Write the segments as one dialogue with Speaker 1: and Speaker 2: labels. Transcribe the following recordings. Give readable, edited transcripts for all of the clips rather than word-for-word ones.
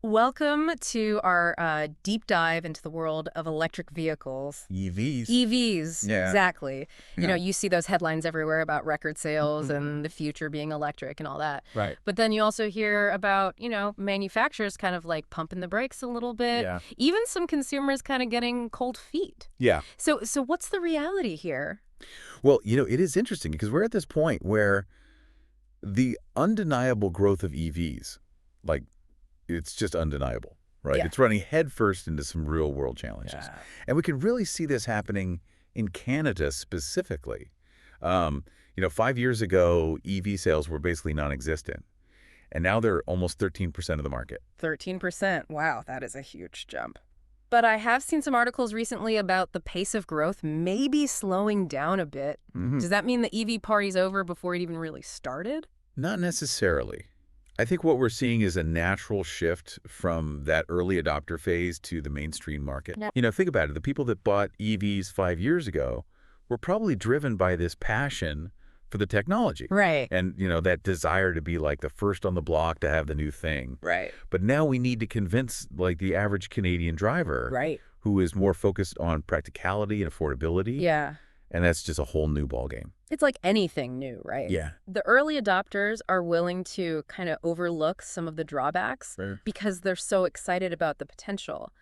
Speaker 1: Welcome to our deep dive into the world of electric vehicles.
Speaker 2: EVs.
Speaker 1: EVs,
Speaker 2: Yeah.
Speaker 1: exactly. You know,
Speaker 2: Yeah.
Speaker 1: you see those headlines everywhere about record sales and the future being electric and all that.
Speaker 2: Right.
Speaker 1: But then you also hear about, manufacturers kind of like pumping the brakes a little bit.
Speaker 2: Yeah.
Speaker 1: Even some consumers kind of getting cold feet.
Speaker 2: Yeah.
Speaker 1: So what's the reality here?
Speaker 2: Well, it is interesting because we're at this point where the undeniable growth of EVs, like, it's just undeniable, right?
Speaker 1: Yeah.
Speaker 2: It's running headfirst into some real world challenges.
Speaker 1: Yeah.
Speaker 2: And we can really see this happening in Canada specifically. 5 years ago, EV sales were basically non-existent. And now they're almost 13% of the market.
Speaker 1: 13%. Wow, that is a huge jump. But I have seen some articles recently about the pace of growth maybe slowing down a bit. Does that mean the EV party's over before it even really started?
Speaker 2: Not necessarily. I think what we're seeing is a natural shift from that early adopter phase to the mainstream market.
Speaker 1: Yeah.
Speaker 2: Think about it. The people that bought EVs 5 years ago were probably driven by this passion for the technology.
Speaker 1: Right.
Speaker 2: And, that desire to be like the first on the block to have the new thing.
Speaker 1: Right.
Speaker 2: But now we need to convince like the average Canadian driver
Speaker 1: Right.
Speaker 2: who is more focused on practicality and affordability.
Speaker 1: Yeah.
Speaker 2: And that's just a whole new ballgame.
Speaker 1: It's like anything new, right?
Speaker 2: Yeah.
Speaker 1: The early adopters are willing to kind of overlook some of the drawbacks because they're so excited about the potential.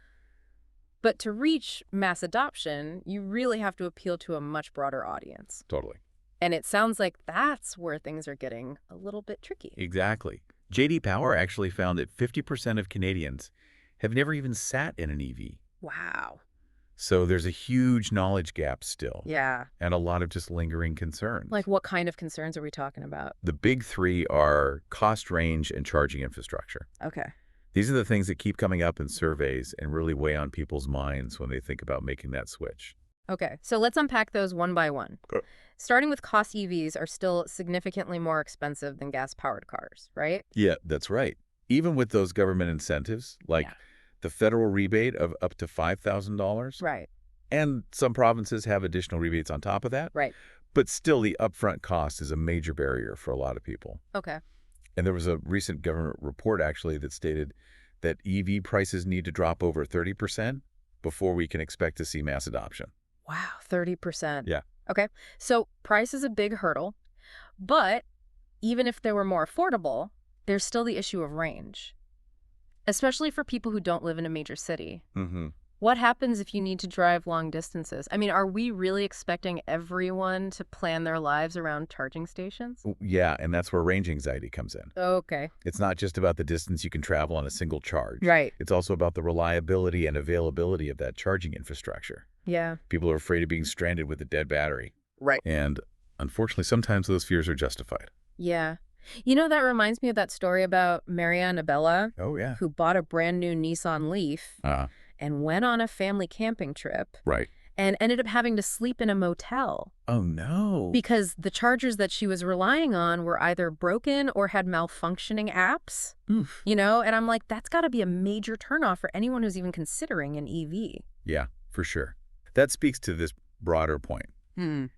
Speaker 1: But to reach mass adoption, you really have to appeal to a much broader audience.
Speaker 2: Totally.
Speaker 1: And it sounds like that's where things are getting a little bit tricky.
Speaker 2: Exactly. J.D. Power actually found that 50% of Canadians have never even sat in an EV.
Speaker 1: Wow.
Speaker 2: So there's a huge knowledge gap still.
Speaker 1: Yeah.
Speaker 2: And a lot of just lingering concerns.
Speaker 1: Like what kind of concerns are we talking about?
Speaker 2: The big three are cost, range, and charging infrastructure.
Speaker 1: Okay.
Speaker 2: These are the things that keep coming up in surveys and really weigh on people's minds when they think about making that switch.
Speaker 1: Okay, so let's unpack those one by one.
Speaker 2: Good.
Speaker 1: Starting with cost, EVs are still significantly more expensive than gas-powered cars, right?
Speaker 2: Yeah, that's right. Even with those government incentives, like the federal rebate of up to $5,000.
Speaker 1: Right.
Speaker 2: And some provinces have additional rebates on top of that.
Speaker 1: Right.
Speaker 2: But still, the upfront cost is a major barrier for a lot of people.
Speaker 1: Okay.
Speaker 2: And there was a recent government report, actually, that stated that EV prices need to drop over 30% before we can expect to see mass adoption.
Speaker 1: Wow, 30%.
Speaker 2: Yeah.
Speaker 1: Okay, so price is a big hurdle, but even if they were more affordable, there's still the issue of range, especially for people who don't live in a major city. What happens if you need to drive long distances? I mean, are we really expecting everyone to plan their lives around charging stations?
Speaker 2: Yeah, and that's where range anxiety comes in.
Speaker 1: Okay.
Speaker 2: It's not just about the distance you can travel on a single charge.
Speaker 1: Right.
Speaker 2: It's also about the reliability and availability of that charging infrastructure.
Speaker 1: Yeah.
Speaker 2: People are afraid of being stranded with a dead battery.
Speaker 1: Right.
Speaker 2: And unfortunately, sometimes those fears are justified.
Speaker 1: Yeah. That reminds me of that story about Maria Annabella,
Speaker 2: Oh, yeah.
Speaker 1: who bought a brand new Nissan Leaf and went on a family camping trip
Speaker 2: Right.
Speaker 1: and ended up having to sleep in a motel
Speaker 2: Oh, no.
Speaker 1: because the chargers that she was relying on were either broken or had malfunctioning apps,
Speaker 2: Oof.
Speaker 1: and I'm like, that's got to be a major turnoff for anyone who's even considering an EV.
Speaker 2: Yeah, for sure. That speaks to this broader point.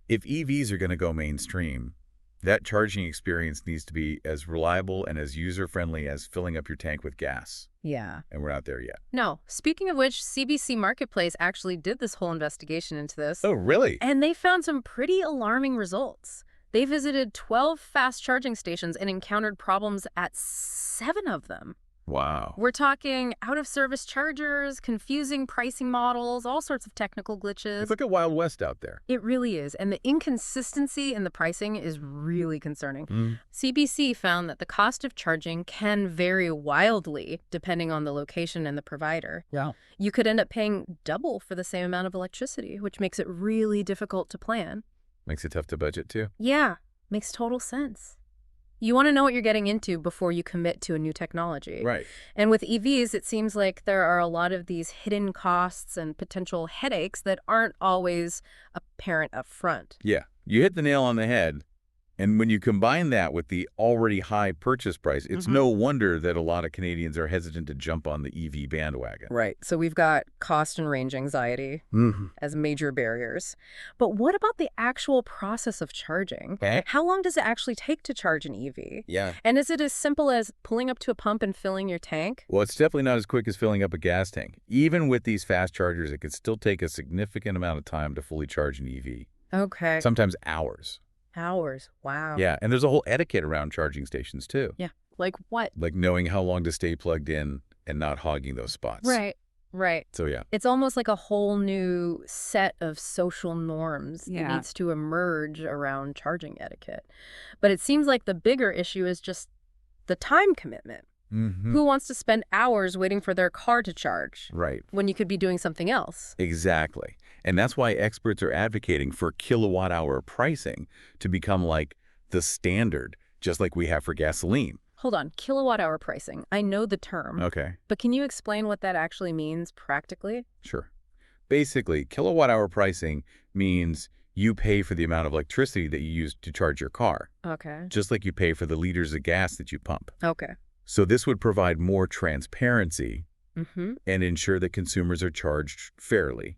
Speaker 2: If EVs are going to go mainstream, that charging experience needs to be as reliable and as user-friendly as filling up your tank with gas.
Speaker 1: Yeah.
Speaker 2: And we're not there yet.
Speaker 1: No, speaking of which, CBC Marketplace actually did this whole investigation into this.
Speaker 2: Oh, really?
Speaker 1: And they found some pretty alarming results. They visited 12 fast charging stations and encountered problems at 7 of them.
Speaker 2: Wow.
Speaker 1: We're talking out-of-service chargers, confusing pricing models, all sorts of technical glitches.
Speaker 2: It's like a Wild West out there.
Speaker 1: It really is. And the inconsistency in the pricing is really concerning. CBC found that the cost of charging can vary wildly depending on the location and the provider.
Speaker 2: Yeah.
Speaker 1: You could end up paying double for the same amount of electricity, which makes it really difficult to plan.
Speaker 2: Makes it tough to budget, too.
Speaker 1: Yeah, makes total sense. You want to know what you're getting into before you commit to a new technology.
Speaker 2: Right.
Speaker 1: And with EVs, it seems like there are a lot of these hidden costs and potential headaches that aren't always apparent up front.
Speaker 2: Yeah. You hit the nail on the head. And when you combine that with the already high purchase price, it's no wonder that a lot of Canadians are hesitant to jump on the EV bandwagon.
Speaker 1: Right. So we've got cost and range anxiety as major barriers. But what about the actual process of charging?
Speaker 2: Okay.
Speaker 1: How long does it actually take to charge an EV?
Speaker 2: Yeah.
Speaker 1: And is it as simple as pulling up to a pump and filling your tank?
Speaker 2: Well, it's definitely not as quick as filling up a gas tank. Even with these fast chargers, it could still take a significant amount of time to fully charge an EV.
Speaker 1: Okay.
Speaker 2: Sometimes hours.
Speaker 1: Hours. Wow.
Speaker 2: Yeah, and there's a whole etiquette around charging stations, too.
Speaker 1: Yeah. Like what?
Speaker 2: Like knowing how long to stay plugged in and not hogging those spots.
Speaker 1: Right. Right.
Speaker 2: So, yeah.
Speaker 1: It's almost like a whole new set of social norms that needs to emerge around charging etiquette. But it seems like the bigger issue is just the time commitment. Who wants to spend hours waiting for their car to charge?
Speaker 2: Right.
Speaker 1: When you could be doing something else.
Speaker 2: Exactly. And that's why experts are advocating for kilowatt-hour pricing to become like the standard, just like we have for gasoline.
Speaker 1: Hold on, kilowatt-hour pricing. I know the term.
Speaker 2: Okay.
Speaker 1: But can you explain what that actually means practically?
Speaker 2: Sure. Basically, kilowatt-hour pricing means you pay for the amount of electricity that you use to charge your car,
Speaker 1: Okay.
Speaker 2: just like you pay for the liters of gas that you pump.
Speaker 1: Okay.
Speaker 2: So this would provide more transparency and ensure that consumers are charged fairly,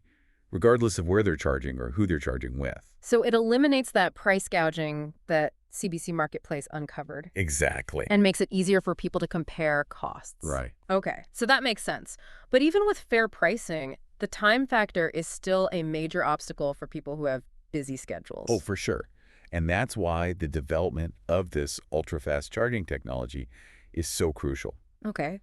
Speaker 2: regardless of where they're charging or who they're charging with.
Speaker 1: So it eliminates that price gouging that CBC Marketplace uncovered.
Speaker 2: Exactly.
Speaker 1: And makes it easier for people to compare costs.
Speaker 2: Right.
Speaker 1: Okay, so that makes sense. But even with fair pricing, the time factor is still a major obstacle for people who have busy schedules.
Speaker 2: Oh, for sure. And that's why the development of this ultra-fast charging technology is so crucial.
Speaker 1: Okay.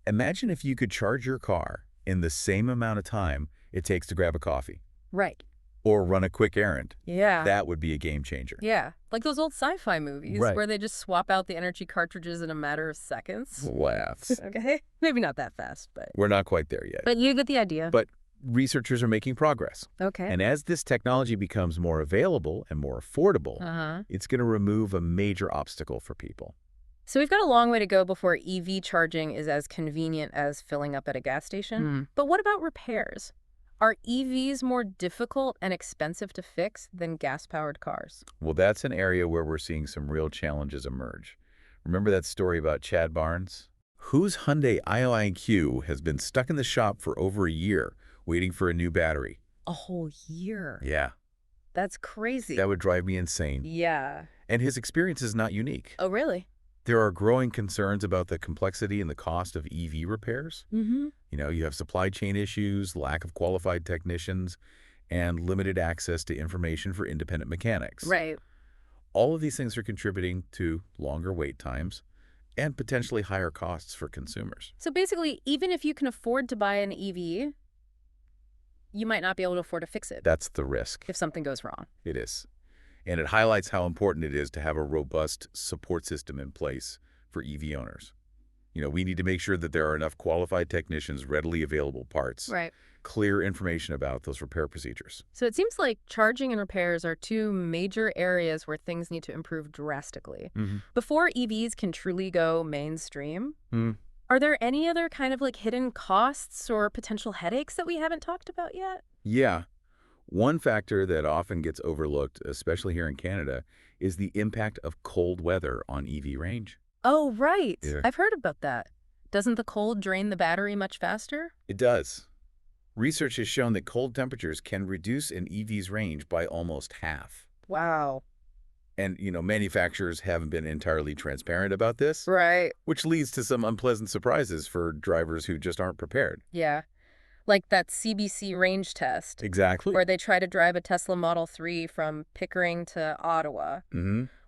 Speaker 2: Imagine if you could charge your car in the same amount of time it takes to grab a coffee.
Speaker 1: Right.
Speaker 2: Or run a quick errand.
Speaker 1: Yeah.
Speaker 2: That would be a game changer.
Speaker 1: Yeah. Like those old sci-fi movies where they just swap out the energy cartridges in a matter of seconds.
Speaker 2: Laughs.
Speaker 1: Okay. Maybe not that fast, but...
Speaker 2: We're not quite there yet.
Speaker 1: But you get the idea.
Speaker 2: But researchers are making progress.
Speaker 1: Okay.
Speaker 2: And as this technology becomes more available and more affordable, it's going to remove a major obstacle for people.
Speaker 1: So we've got a long way to go before EV charging is as convenient as filling up at a gas station. But what about repairs? Are EVs more difficult and expensive to fix than gas-powered cars?
Speaker 2: Well, that's an area where we're seeing some real challenges emerge. Remember that story about Chad Barnes? Whose Hyundai IOIQ has been stuck in the shop for over a year waiting for a new battery.
Speaker 1: A whole year?
Speaker 2: Yeah.
Speaker 1: That's crazy.
Speaker 2: That would drive me insane.
Speaker 1: Yeah.
Speaker 2: And his experience is not unique.
Speaker 1: Oh, really?
Speaker 2: There are growing concerns about the complexity and the cost of EV repairs. You know, you have supply chain issues, lack of qualified technicians, and limited access to information for independent mechanics.
Speaker 1: Right.
Speaker 2: All of these things are contributing to longer wait times and potentially higher costs for consumers.
Speaker 1: So basically, even if you can afford to buy an EV, you might not be able to afford to fix it.
Speaker 2: That's the risk.
Speaker 1: If something goes wrong.
Speaker 2: It is. And it highlights how important it is to have a robust support system in place for EV owners. You know, we need to make sure that there are enough qualified technicians, readily available parts,
Speaker 1: Right.
Speaker 2: clear information about those repair procedures.
Speaker 1: So it seems like charging and repairs are two major areas where things need to improve drastically. Before EVs can truly go mainstream, are there any other kind of like hidden costs or potential headaches that we haven't talked about yet?
Speaker 2: Yeah. One factor that often gets overlooked, especially here in Canada, is the impact of cold weather on EV range.
Speaker 1: Oh, right.
Speaker 2: Yeah.
Speaker 1: I've heard about that. Doesn't the cold drain the battery much faster?
Speaker 2: It does. Research has shown that cold temperatures can reduce an EV's range by almost half.
Speaker 1: Wow.
Speaker 2: And, you know, manufacturers haven't been entirely transparent about this,
Speaker 1: Right.
Speaker 2: which leads to some unpleasant surprises for drivers who just aren't prepared.
Speaker 1: Yeah. Like that CBC range test.
Speaker 2: Exactly.
Speaker 1: Where they try to drive a Tesla Model 3 from Pickering to Ottawa,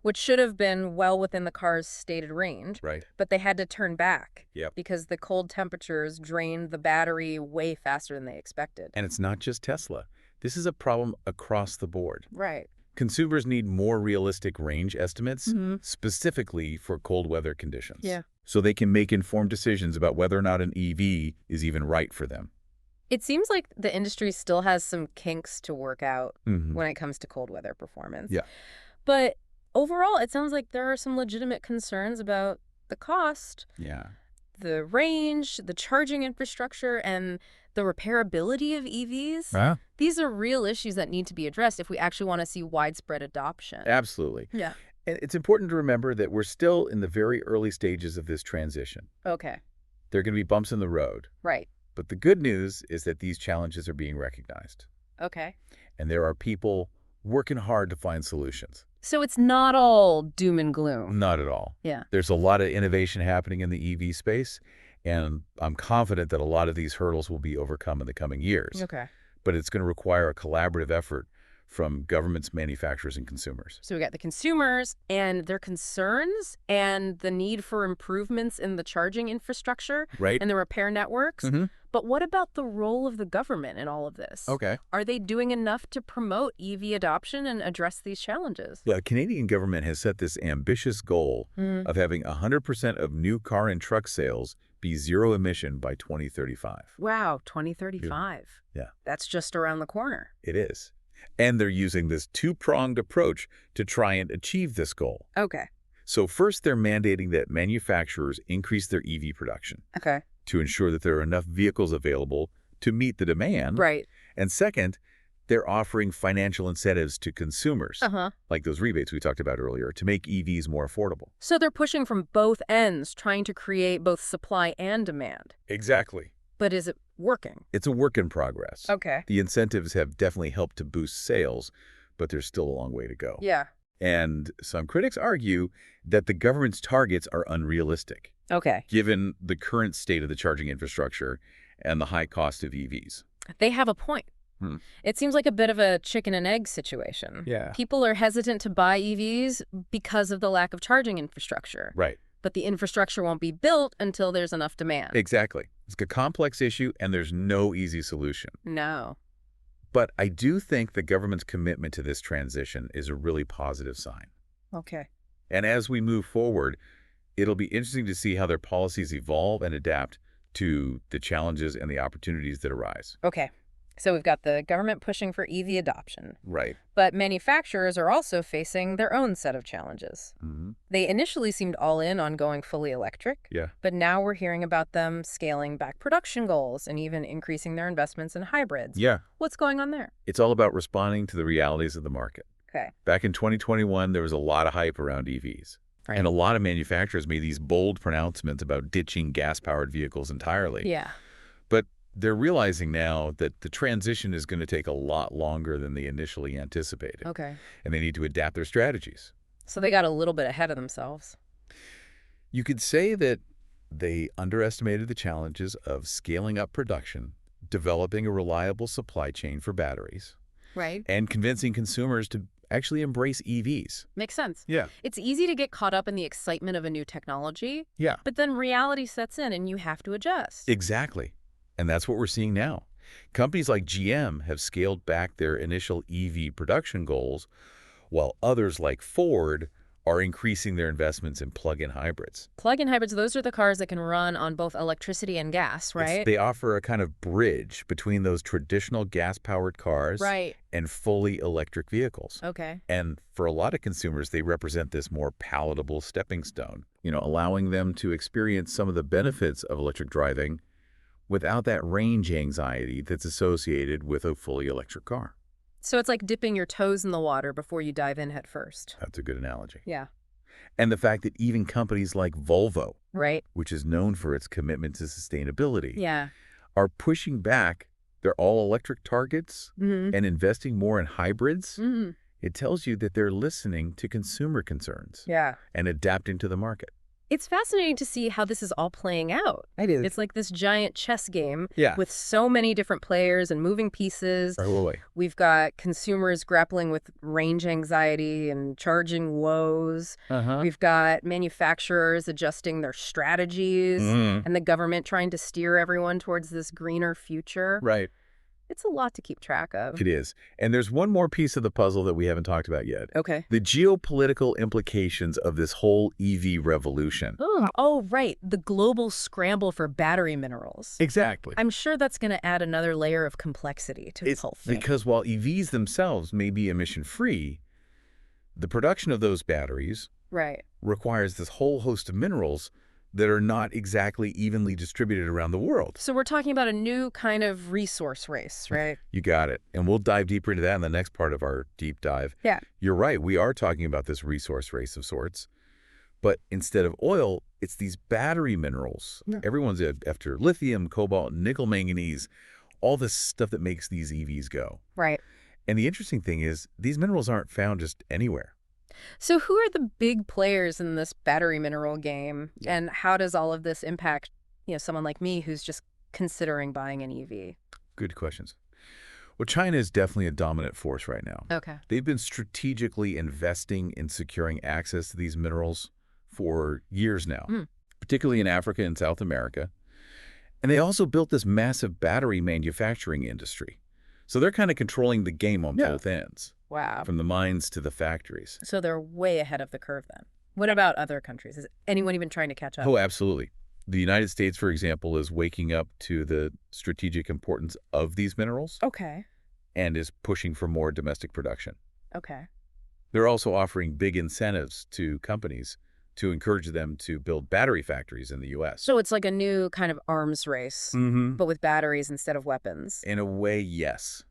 Speaker 1: which should have been well within the car's stated range.
Speaker 2: Right.
Speaker 1: But they had to turn back
Speaker 2: Yep.
Speaker 1: because the cold temperatures drained the battery way faster than they expected.
Speaker 2: And it's not just Tesla. This is a problem across the board.
Speaker 1: Right.
Speaker 2: Consumers need more realistic range estimates, specifically for cold weather conditions.
Speaker 1: Yeah.
Speaker 2: So they can make informed decisions about whether or not an EV is even right for them.
Speaker 1: It seems like the industry still has some kinks to work out when it comes to cold weather performance.
Speaker 2: Yeah.
Speaker 1: But overall, it sounds like there are some legitimate concerns about the cost,
Speaker 2: Yeah.
Speaker 1: the range, the charging infrastructure, and the repairability of EVs.
Speaker 2: Huh?
Speaker 1: These are real issues that need to be addressed if we actually want to see widespread adoption.
Speaker 2: Absolutely.
Speaker 1: Yeah.
Speaker 2: And it's important to remember that we're still in the very early stages of this transition.
Speaker 1: Okay.
Speaker 2: There are going to be bumps in the road.
Speaker 1: Right.
Speaker 2: But the good news is that these challenges are being recognized.
Speaker 1: Okay.
Speaker 2: And there are people working hard to find solutions.
Speaker 1: So it's not all doom and gloom.
Speaker 2: Not at all.
Speaker 1: Yeah.
Speaker 2: There's a lot of innovation happening in the EV space, and I'm confident that a lot of these hurdles will be overcome in the coming years.
Speaker 1: Okay.
Speaker 2: But it's going to require a collaborative effort from governments, manufacturers, and consumers.
Speaker 1: So we got the consumers and their concerns and the need for improvements in the charging infrastructure
Speaker 2: Right.
Speaker 1: and the repair networks.
Speaker 2: Mm-hmm.
Speaker 1: But what about the role of the government in all of this?
Speaker 2: Okay.
Speaker 1: Are they doing enough to promote EV adoption and address these challenges?
Speaker 2: The Canadian government has set this ambitious goal of having 100% of new car and truck sales be zero emission by 2035.
Speaker 1: Wow, 2035.
Speaker 2: Yeah.
Speaker 1: That's just around the corner.
Speaker 2: It is. And they're using this two-pronged approach to try and achieve this goal.
Speaker 1: Okay.
Speaker 2: So first, they're mandating that manufacturers increase their EV production
Speaker 1: Okay.
Speaker 2: to ensure that there are enough vehicles available to meet the demand.
Speaker 1: Right.
Speaker 2: And second, they're offering financial incentives to consumers, like those rebates we talked about earlier, to make EVs more affordable.
Speaker 1: So they're pushing from both ends, trying to create both supply and demand.
Speaker 2: Exactly.
Speaker 1: But is it working?
Speaker 2: It's a work in progress.
Speaker 1: Okay.
Speaker 2: The incentives have definitely helped to boost sales, but there's still a long way to go.
Speaker 1: Yeah.
Speaker 2: And some critics argue that the government's targets are unrealistic,
Speaker 1: Okay.
Speaker 2: given the current state of the charging infrastructure and the high cost of EVs.
Speaker 1: They have a point. It seems like a bit of a chicken and egg situation.
Speaker 2: Yeah.
Speaker 1: People are hesitant to buy EVs because of the lack of charging infrastructure.
Speaker 2: Right.
Speaker 1: But the infrastructure won't be built until there's enough demand.
Speaker 2: Exactly. It's a complex issue, and there's no easy solution.
Speaker 1: No.
Speaker 2: But I do think the government's commitment to this transition is a really positive sign.
Speaker 1: Okay.
Speaker 2: And as we move forward, it'll be interesting to see how their policies evolve and adapt to the challenges and the opportunities that arise.
Speaker 1: Okay. So we've got the government pushing for EV adoption.
Speaker 2: Right.
Speaker 1: But manufacturers are also facing their own set of challenges. They initially seemed all in on going fully electric.
Speaker 2: Yeah.
Speaker 1: But now we're hearing about them scaling back production goals and even increasing their investments in hybrids.
Speaker 2: Yeah.
Speaker 1: What's going on there?
Speaker 2: It's all about responding to the realities of the market.
Speaker 1: Okay.
Speaker 2: Back in 2021, there was a lot of hype around EVs.
Speaker 1: Right.
Speaker 2: And a lot of manufacturers made these bold pronouncements about ditching gas-powered vehicles entirely.
Speaker 1: Yeah.
Speaker 2: But they're realizing now that the transition is going to take a lot longer than they initially anticipated.
Speaker 1: Okay.
Speaker 2: And they need to adapt their strategies.
Speaker 1: So they got a little bit ahead of themselves.
Speaker 2: You could say that they underestimated the challenges of scaling up production, developing a reliable supply chain for batteries,
Speaker 1: Right.
Speaker 2: and convincing consumers to actually embrace EVs.
Speaker 1: Makes sense.
Speaker 2: Yeah.
Speaker 1: It's easy to get caught up in the excitement of a new technology,
Speaker 2: Yeah.
Speaker 1: but then reality sets in and you have to adjust.
Speaker 2: Exactly. And that's what we're seeing now. Companies like GM have scaled back their initial EV production goals, while others like Ford are increasing their investments in plug-in hybrids.
Speaker 1: Plug-in hybrids, those are the cars that can run on both electricity and gas, right?
Speaker 2: They offer a kind of bridge between those traditional gas-powered cars
Speaker 1: Right.
Speaker 2: and fully electric vehicles.
Speaker 1: Okay.
Speaker 2: And for a lot of consumers, they represent this more palatable stepping stone, allowing them to experience some of the benefits of electric driving without that range anxiety that's associated with a fully electric car.
Speaker 1: So it's like dipping your toes in the water before you dive in head first.
Speaker 2: That's a good analogy.
Speaker 1: Yeah.
Speaker 2: And the fact that even companies like Volvo,
Speaker 1: Right.
Speaker 2: which is known for its commitment to sustainability,
Speaker 1: Yeah.
Speaker 2: are pushing back their all-electric targets
Speaker 1: Mm-hmm.
Speaker 2: and investing more in hybrids.
Speaker 1: Mm-hmm.
Speaker 2: It tells you that they're listening to consumer concerns
Speaker 1: Yeah.
Speaker 2: and adapting to the market.
Speaker 1: It's fascinating to see how this is all playing out. It's like this giant chess game
Speaker 2: Yeah.
Speaker 1: with so many different players and moving pieces.
Speaker 2: Right.
Speaker 1: We've got consumers grappling with range anxiety and charging woes. We've got manufacturers adjusting their strategies and the government trying to steer everyone towards this greener future.
Speaker 2: Right.
Speaker 1: It's a lot to keep track of.
Speaker 2: It is. And there's one more piece of the puzzle that we haven't talked about yet.
Speaker 1: Okay.
Speaker 2: The geopolitical implications of this whole EV revolution.
Speaker 1: Oh, right. The global scramble for battery minerals.
Speaker 2: Exactly.
Speaker 1: I'm sure that's going to add another layer of complexity to this whole thing.
Speaker 2: Because while EVs themselves may be emission-free, the production of those batteries
Speaker 1: Right.
Speaker 2: requires this whole host of minerals that are not exactly evenly distributed around the world.
Speaker 1: So we're talking about a new kind of resource race, right?
Speaker 2: You got it. And we'll dive deeper into that in the next part of our deep dive.
Speaker 1: Yeah.
Speaker 2: You're right. We are talking about this resource race of sorts. But instead of oil, it's these battery minerals.
Speaker 1: Yeah.
Speaker 2: Everyone's after lithium, cobalt, nickel, manganese, all this stuff that makes these EVs go.
Speaker 1: Right.
Speaker 2: And the interesting thing is these minerals aren't found just anywhere.
Speaker 1: So who are the big players in this battery mineral game,
Speaker 2: Yeah.
Speaker 1: and how does all of this impact, someone like me who's just considering buying an EV?
Speaker 2: Good questions. Well, China is definitely a dominant force right now.
Speaker 1: Okay.
Speaker 2: They've been strategically investing in securing access to these minerals for years now, particularly in Africa and South America. And they also built this massive battery manufacturing industry. So they're kind of controlling the game on both ends,
Speaker 1: Wow.
Speaker 2: from the mines to the factories.
Speaker 1: So they're way ahead of the curve then. What about other countries? Is anyone even trying to catch up?
Speaker 2: Oh, absolutely. The United States, for example, is waking up to the strategic importance of these minerals
Speaker 1: Okay.
Speaker 2: and is pushing for more domestic production.
Speaker 1: Okay.
Speaker 2: They're also offering big incentives to companies to encourage them to build battery factories in the U.S.
Speaker 1: So it's like a new kind of arms race, but with batteries instead of weapons.
Speaker 2: In a way, yes.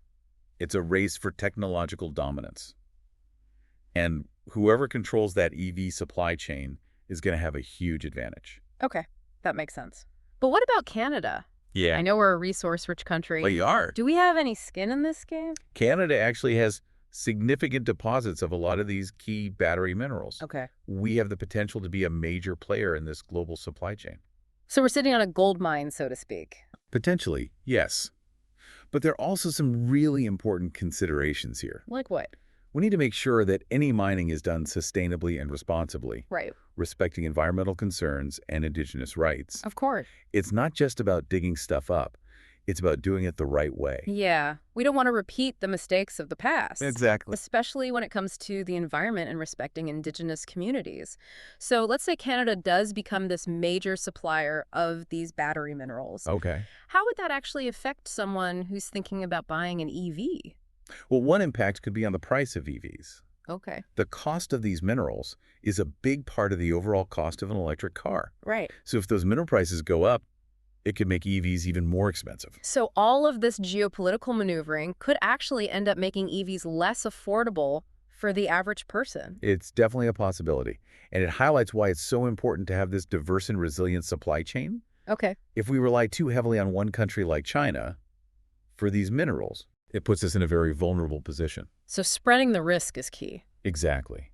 Speaker 2: It's a race for technological dominance. And whoever controls that EV supply chain is going to have a huge advantage.
Speaker 1: Okay. That makes sense. But what about Canada?
Speaker 2: Yeah.
Speaker 1: I know we're a resource-rich country.
Speaker 2: Well, you are.
Speaker 1: Do we have any skin in this game?
Speaker 2: Canada actually has significant deposits of a lot of these key battery minerals.
Speaker 1: Okay.
Speaker 2: We have the potential to be a major player in this global supply chain.
Speaker 1: So we're sitting on a gold mine, so to speak.
Speaker 2: Potentially, yes. But there are also some really important considerations here.
Speaker 1: Like what?
Speaker 2: We need to make sure that any mining is done sustainably and responsibly,
Speaker 1: Right.
Speaker 2: respecting environmental concerns and indigenous rights.
Speaker 1: Of course.
Speaker 2: It's not just about digging stuff up. It's about doing it the right way.
Speaker 1: Yeah. We don't want to repeat the mistakes of the past.
Speaker 2: Exactly.
Speaker 1: Especially when it comes to the environment and respecting indigenous communities. So let's say Canada does become this major supplier of these battery minerals.
Speaker 2: Okay.
Speaker 1: How would that actually affect someone who's thinking about buying an EV?
Speaker 2: Well, one impact could be on the price of EVs.
Speaker 1: Okay.
Speaker 2: The cost of these minerals is a big part of the overall cost of an electric car.
Speaker 1: Right.
Speaker 2: So if those mineral prices go up, it could make EVs even more expensive.
Speaker 1: So all of this geopolitical maneuvering could actually end up making EVs less affordable for the average person.
Speaker 2: It's definitely a possibility. And it highlights why it's so important to have this diverse and resilient supply chain.
Speaker 1: Okay.
Speaker 2: If we rely too heavily on one country like China for these minerals, it puts us in a very vulnerable position.
Speaker 1: So spreading the risk is key.
Speaker 2: Exactly.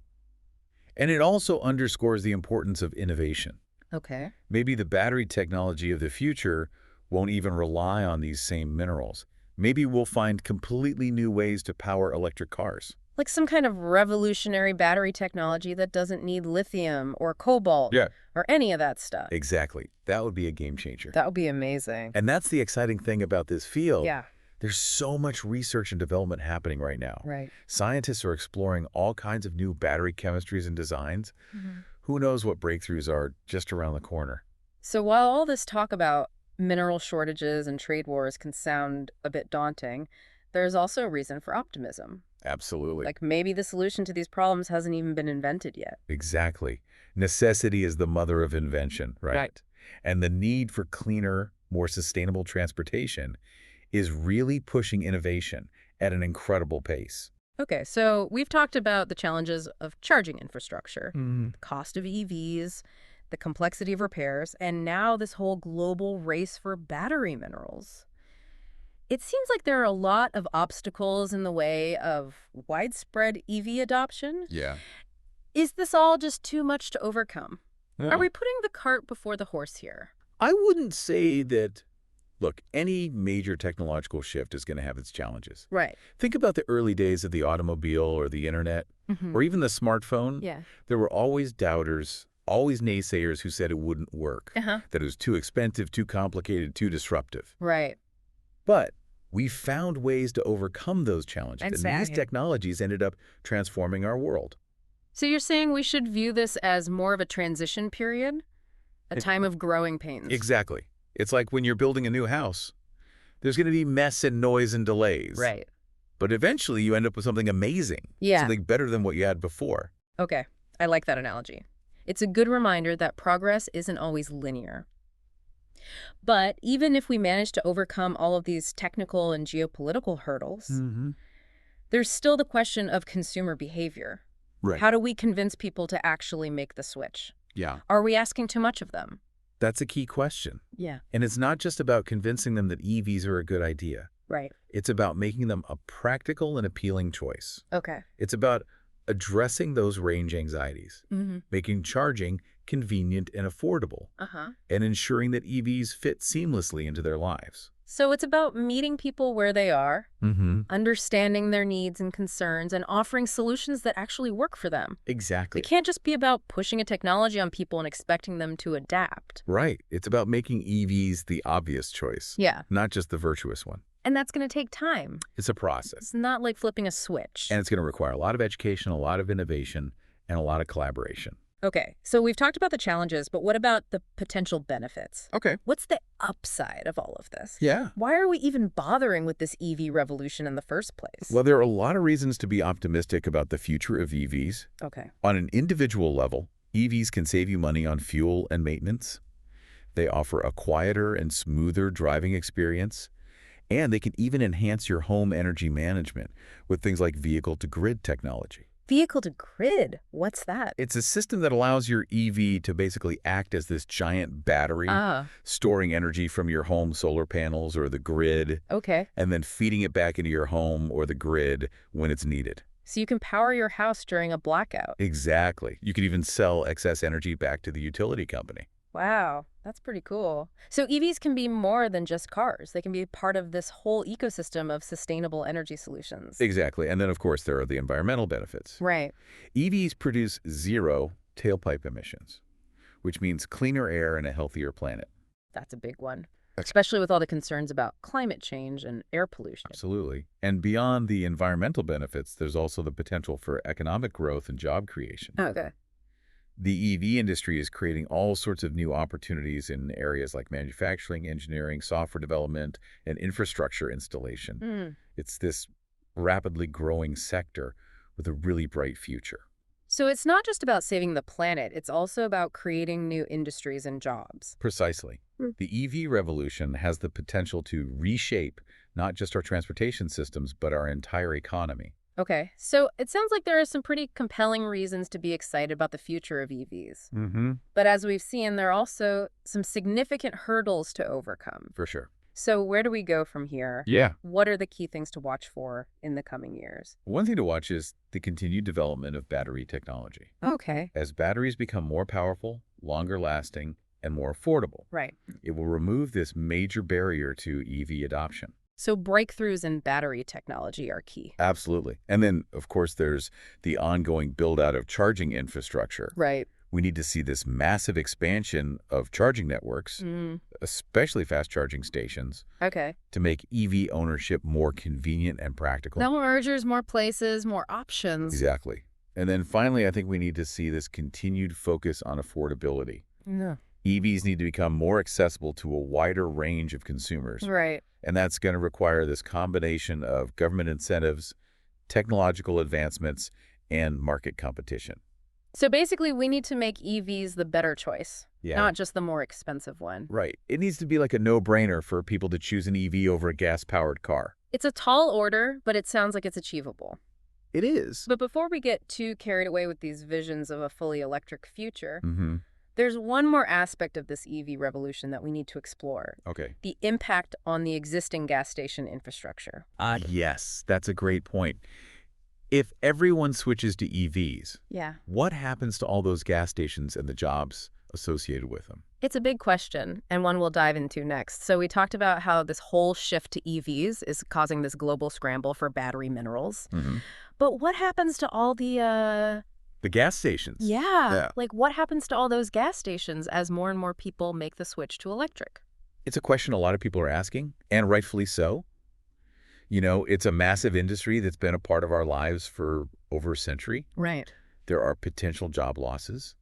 Speaker 2: And it also underscores the importance of innovation.
Speaker 1: Okay.
Speaker 2: Maybe the battery technology of the future won't even rely on these same minerals. Maybe we'll find completely new ways to power electric cars.
Speaker 1: Like some kind of revolutionary battery technology that doesn't need lithium or cobalt or any of that stuff.
Speaker 2: Exactly. That would be a game changer.
Speaker 1: That would be amazing.
Speaker 2: And that's the exciting thing about this field.
Speaker 1: Yeah.
Speaker 2: There's so much research and development happening right now.
Speaker 1: Right.
Speaker 2: Scientists are exploring all kinds of new battery chemistries and designs. Who knows what breakthroughs are just around the corner?
Speaker 1: So while all this talk about mineral shortages and trade wars can sound a bit daunting, there's also a reason for optimism.
Speaker 2: Absolutely.
Speaker 1: Like maybe the solution to these problems hasn't even been invented yet.
Speaker 2: Exactly. Necessity is the mother of invention, right?
Speaker 1: Right.
Speaker 2: And the need for cleaner, more sustainable transportation is really pushing innovation at an incredible pace.
Speaker 1: Okay, so we've talked about the challenges of charging infrastructure, the cost of EVs, the complexity of repairs, and now this whole global race for battery minerals. It seems like there are a lot of obstacles in the way of widespread EV adoption.
Speaker 2: Yeah.
Speaker 1: Is this all just too much to overcome? Are we putting the cart before the horse here?
Speaker 2: I wouldn't say that. Look, any major technological shift is going to have its challenges.
Speaker 1: Right.
Speaker 2: Think about the early days of the automobile or the internet, or even the smartphone.
Speaker 1: Yeah.
Speaker 2: There were always doubters, always naysayers who said it wouldn't work, that it was too expensive, too complicated, too disruptive.
Speaker 1: Right.
Speaker 2: But we found ways to overcome those challenges, and these
Speaker 1: Exactly.
Speaker 2: technologies ended up transforming our world.
Speaker 1: So you're saying we should view this as more of a transition period? A time of growing pains?
Speaker 2: Exactly. It's like when you're building a new house. There's going to be mess and noise and delays.
Speaker 1: Right.
Speaker 2: But eventually you end up with something amazing.
Speaker 1: Yeah.
Speaker 2: Something better than what you had before.
Speaker 1: Okay. I like that analogy. It's a good reminder that progress isn't always linear. But even if we manage to overcome all of these technical and geopolitical hurdles,
Speaker 2: Mm-hmm.
Speaker 1: there's still the question of consumer behavior.
Speaker 2: Right.
Speaker 1: How do we convince people to actually make the switch?
Speaker 2: Yeah.
Speaker 1: Are we asking too much of them?
Speaker 2: That's a key question.
Speaker 1: Yeah.
Speaker 2: And it's not just about convincing them that EVs are a good idea.
Speaker 1: Right.
Speaker 2: It's about making them a practical and appealing choice.
Speaker 1: Okay.
Speaker 2: It's about addressing those range anxieties,
Speaker 1: Mm-hmm.
Speaker 2: making charging convenient and affordable,
Speaker 1: Uh-huh.
Speaker 2: and ensuring that EVs fit seamlessly into their lives.
Speaker 1: So it's about meeting people where they are,
Speaker 2: Mm-hmm.
Speaker 1: understanding their needs and concerns, and offering solutions that actually work for them.
Speaker 2: Exactly.
Speaker 1: It can't just be about pushing a technology on people and expecting them to adapt.
Speaker 2: Right. It's about making EVs the obvious choice,
Speaker 1: Yeah.
Speaker 2: not just the virtuous one.
Speaker 1: And that's going to take time.
Speaker 2: It's a process.
Speaker 1: It's not like flipping a switch.
Speaker 2: And it's going to require a lot of education, a lot of innovation, and a lot of collaboration.
Speaker 1: Okay, so we've talked about the challenges, but what about the potential benefits?
Speaker 2: Okay.
Speaker 1: What's the upside of all of this?
Speaker 2: Yeah.
Speaker 1: Why are we even bothering with this EV revolution in the first place?
Speaker 2: Well, there are a lot of reasons to be optimistic about the future of EVs.
Speaker 1: Okay.
Speaker 2: On an individual level, EVs can save you money on fuel and maintenance. They offer a quieter and smoother driving experience. And they can even enhance your home energy management with things like vehicle-to-grid technology.
Speaker 1: Vehicle-to-grid? What's that?
Speaker 2: It's a system that allows your EV to basically act as this giant battery, storing energy from your home solar panels or the grid,
Speaker 1: Okay.
Speaker 2: and then feeding it back into your home or the grid when it's needed.
Speaker 1: So you can power your house during a blackout.
Speaker 2: Exactly. You could even sell excess energy back to the utility company.
Speaker 1: Wow, that's pretty cool. So EVs can be more than just cars. They can be part of this whole ecosystem of sustainable energy solutions.
Speaker 2: Exactly. And then, of course, there are the environmental benefits.
Speaker 1: Right.
Speaker 2: EVs produce zero tailpipe emissions, which means cleaner air and a healthier planet.
Speaker 1: That's a big one, especially with all the concerns about climate change and air pollution.
Speaker 2: Absolutely. And beyond the environmental benefits, there's also the potential for economic growth and job creation.
Speaker 1: Okay.
Speaker 2: The EV industry is creating all sorts of new opportunities in areas like manufacturing, engineering, software development, and infrastructure installation. It's this rapidly growing sector with a really bright future.
Speaker 1: So it's not just about saving the planet, it's also about creating new industries and jobs.
Speaker 2: Precisely. The EV revolution has the potential to reshape not just our transportation systems, but our entire economy.
Speaker 1: Okay, so it sounds like there are some pretty compelling reasons to be excited about the future of EVs.
Speaker 2: Mm-hmm.
Speaker 1: But as we've seen, there are also some significant hurdles to overcome.
Speaker 2: For sure.
Speaker 1: So where do we go from here?
Speaker 2: Yeah.
Speaker 1: What are the key things to watch for in the coming years?
Speaker 2: One thing to watch is the continued development of battery technology.
Speaker 1: Okay.
Speaker 2: As batteries become more powerful, longer lasting, and more affordable,
Speaker 1: Right.
Speaker 2: it will remove this major barrier to EV adoption.
Speaker 1: So breakthroughs in battery technology are key.
Speaker 2: Absolutely. And then, of course, there's the ongoing build-out of charging infrastructure.
Speaker 1: Right.
Speaker 2: We need to see this massive expansion of charging networks, especially fast charging stations,
Speaker 1: Okay.
Speaker 2: to make EV ownership more convenient and practical.
Speaker 1: More mergers, more places, more options.
Speaker 2: Exactly. And then finally, I think we need to see this continued focus on affordability.
Speaker 1: No.
Speaker 2: EVs need to become more accessible to a wider range of consumers.
Speaker 1: Right.
Speaker 2: And that's going to require this combination of government incentives, technological advancements, and market competition.
Speaker 1: So basically, we need to make EVs the better choice,
Speaker 2: Yeah.
Speaker 1: not just the more expensive one.
Speaker 2: Right. It needs to be like a no-brainer for people to choose an EV over a gas-powered car.
Speaker 1: It's a tall order, but it sounds like it's achievable.
Speaker 2: It is.
Speaker 1: But before we get too carried away with these visions of a fully electric future,
Speaker 2: Mm-hmm.
Speaker 1: there's one more aspect of this EV revolution that we need to explore.
Speaker 2: Okay.
Speaker 1: The impact on the existing gas station infrastructure.
Speaker 2: Yes, that's a great point. If everyone switches to EVs,
Speaker 1: Yeah.
Speaker 2: what happens to all those gas stations and the jobs associated with them?
Speaker 1: It's a big question, and one we'll dive into next. So we talked about how this whole shift to EVs is causing this global scramble for battery minerals.
Speaker 2: Mm-hmm.
Speaker 1: But what happens to all the
Speaker 2: gas stations.
Speaker 1: Yeah. Like, what happens to all those gas stations as more and more people make the switch to electric?
Speaker 2: It's a question a lot of people are asking, and rightfully so. You know, it's a massive industry that's been a part of our lives for over a century.
Speaker 1: Right.
Speaker 2: There are potential job losses.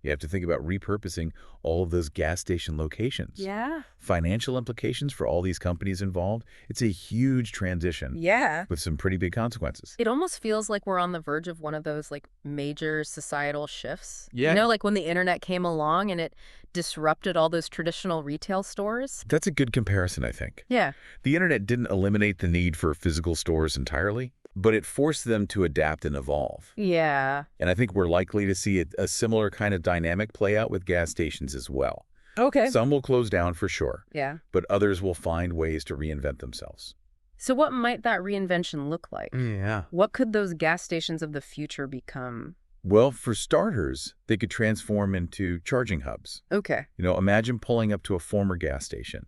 Speaker 2: You have to think about repurposing all of those gas station locations.
Speaker 1: Yeah.
Speaker 2: Financial implications for all these companies involved. It's a huge transition
Speaker 1: Yeah.
Speaker 2: with some pretty big consequences.
Speaker 1: It almost feels like we're on the verge of one of those like major societal shifts.
Speaker 2: Yeah.
Speaker 1: Like when the internet came along and it disrupted all those traditional retail stores.
Speaker 2: That's a good comparison, I think.
Speaker 1: Yeah.
Speaker 2: The internet didn't eliminate the need for physical stores entirely, but it forced them to adapt and evolve.
Speaker 1: Yeah.
Speaker 2: And I think we're likely to see a similar kind of dynamic play out with gas stations as well.
Speaker 1: Okay.
Speaker 2: Some will close down for sure,
Speaker 1: Yeah.
Speaker 2: but others will find ways to reinvent themselves.
Speaker 1: So what might that reinvention look like?
Speaker 2: Yeah.
Speaker 1: What could those gas stations of the future become?
Speaker 2: Well, for starters, they could transform into charging hubs.
Speaker 1: Okay.
Speaker 2: Imagine pulling up to a former gas station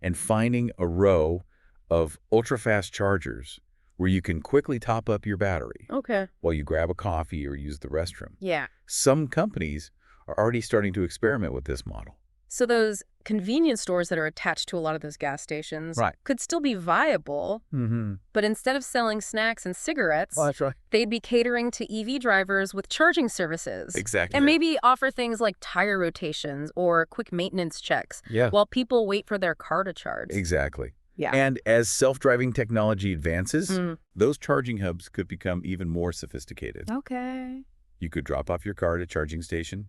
Speaker 2: and finding a row of ultra-fast chargers where you can quickly top up your battery
Speaker 1: Okay.
Speaker 2: while you grab a coffee or use the restroom.
Speaker 1: Yeah.
Speaker 2: Some companies are already starting to experiment with this model.
Speaker 1: So those convenience stores that are attached to a lot of those gas stations
Speaker 2: Right.
Speaker 1: could still be viable, but instead of selling snacks and cigarettes,
Speaker 2: That's right.
Speaker 1: they'd be catering to EV drivers with charging services.
Speaker 2: Exactly.
Speaker 1: And maybe offer things like tire rotations or quick maintenance checks
Speaker 2: Yeah.
Speaker 1: while people wait for their car to charge.
Speaker 2: Exactly.
Speaker 1: Yeah.
Speaker 2: And as self-driving technology advances,
Speaker 1: Mm.
Speaker 2: those charging hubs could become even more sophisticated.
Speaker 1: Okay.
Speaker 2: You could drop off your car at a charging station,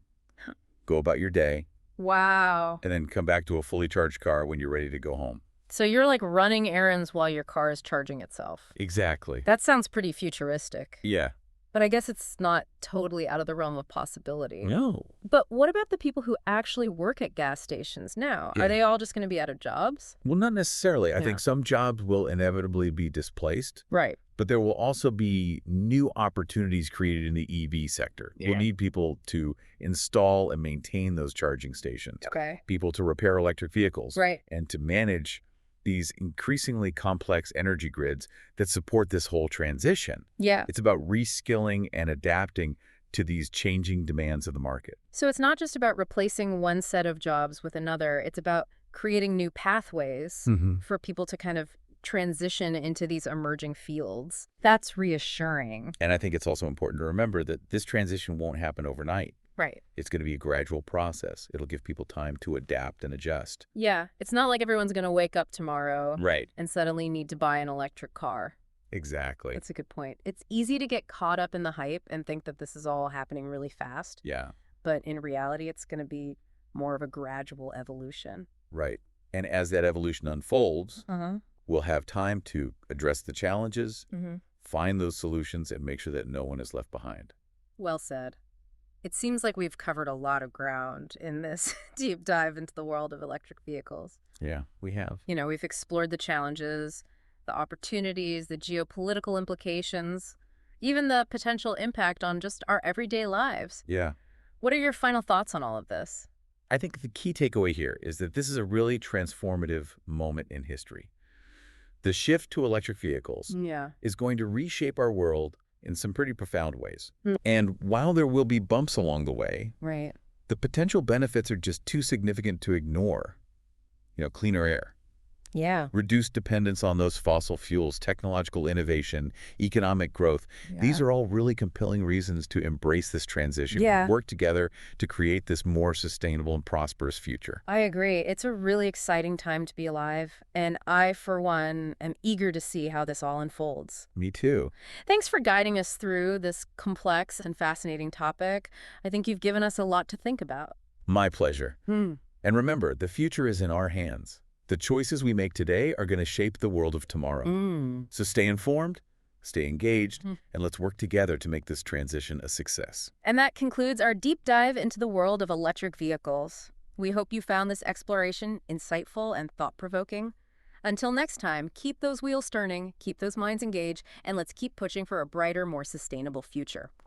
Speaker 2: go about your day,
Speaker 1: Wow.
Speaker 2: and then come back to a fully charged car when you're ready to go home.
Speaker 1: So you're like running errands while your car is charging itself.
Speaker 2: Exactly.
Speaker 1: That sounds pretty futuristic.
Speaker 2: Yeah.
Speaker 1: But I guess it's not totally out of the realm of possibility.
Speaker 2: No.
Speaker 1: But what about the people who actually work at gas stations now?
Speaker 2: Yeah.
Speaker 1: Are they all just going to be out of jobs?
Speaker 2: Well, not necessarily. I
Speaker 1: Yeah.
Speaker 2: think some jobs will inevitably be displaced,
Speaker 1: Right.
Speaker 2: but there will also be new opportunities created in the EV sector.
Speaker 1: Yeah.
Speaker 2: We'll need people to install and maintain those charging stations,
Speaker 1: Okay.
Speaker 2: people to repair electric vehicles,
Speaker 1: Right.
Speaker 2: and to manage these increasingly complex energy grids that support this whole transition.
Speaker 1: Yeah.
Speaker 2: It's about reskilling and adapting to these changing demands of the market.
Speaker 1: So it's not just about replacing one set of jobs with another. It's about creating new pathways for people to kind of transition into these emerging fields. That's reassuring.
Speaker 2: And I think it's also important to remember that this transition won't happen overnight.
Speaker 1: Right.
Speaker 2: It's going to be a gradual process. It'll give people time to adapt and adjust.
Speaker 1: Yeah. It's not like everyone's going to wake up tomorrow
Speaker 2: Right.
Speaker 1: and suddenly need to buy an electric car.
Speaker 2: Exactly.
Speaker 1: That's a good point. It's easy to get caught up in the hype and think that this is all happening really fast.
Speaker 2: Yeah.
Speaker 1: But in reality, it's going to be more of a gradual evolution.
Speaker 2: Right. And as that evolution unfolds,
Speaker 1: Uh-huh.
Speaker 2: we'll have time to address the challenges,
Speaker 1: Mm-hmm.
Speaker 2: find those solutions, and make sure that no one is left behind.
Speaker 1: Well said. It seems like we've covered a lot of ground in this deep dive into the world of electric vehicles.
Speaker 2: Yeah, we have.
Speaker 1: We've explored the challenges, the opportunities, the geopolitical implications, even the potential impact on just our everyday lives.
Speaker 2: Yeah.
Speaker 1: What are your final thoughts on all of this?
Speaker 2: I think the key takeaway here is that this is a really transformative moment in history. The shift to electric vehicles
Speaker 1: Yeah.
Speaker 2: is going to reshape our world in some pretty profound ways.
Speaker 1: Mm.
Speaker 2: And while there will be bumps along the way,
Speaker 1: Right.
Speaker 2: the potential benefits are just too significant to ignore. Cleaner air,
Speaker 1: Yeah.
Speaker 2: reduced dependence on those fossil fuels, technological innovation, economic growth. These are all really compelling reasons to embrace this transition.
Speaker 1: Yeah.
Speaker 2: Work together to create this more sustainable and prosperous future.
Speaker 1: I agree. It's a really exciting time to be alive, and I, for one, am eager to see how this all unfolds.
Speaker 2: Me too.
Speaker 1: Thanks for guiding us through this complex and fascinating topic. I think you've given us a lot to think about.
Speaker 2: My pleasure.
Speaker 1: Hmm.
Speaker 2: And remember, the future is in our hands. The choices we make today are going to shape the world of tomorrow. So stay informed, stay engaged, and let's work together to make this transition a success.
Speaker 1: And that concludes our deep dive into the world of electric vehicles. We hope you found this exploration insightful and thought-provoking. Until next time, keep those wheels turning, keep those minds engaged, and let's keep pushing for a brighter, more sustainable future.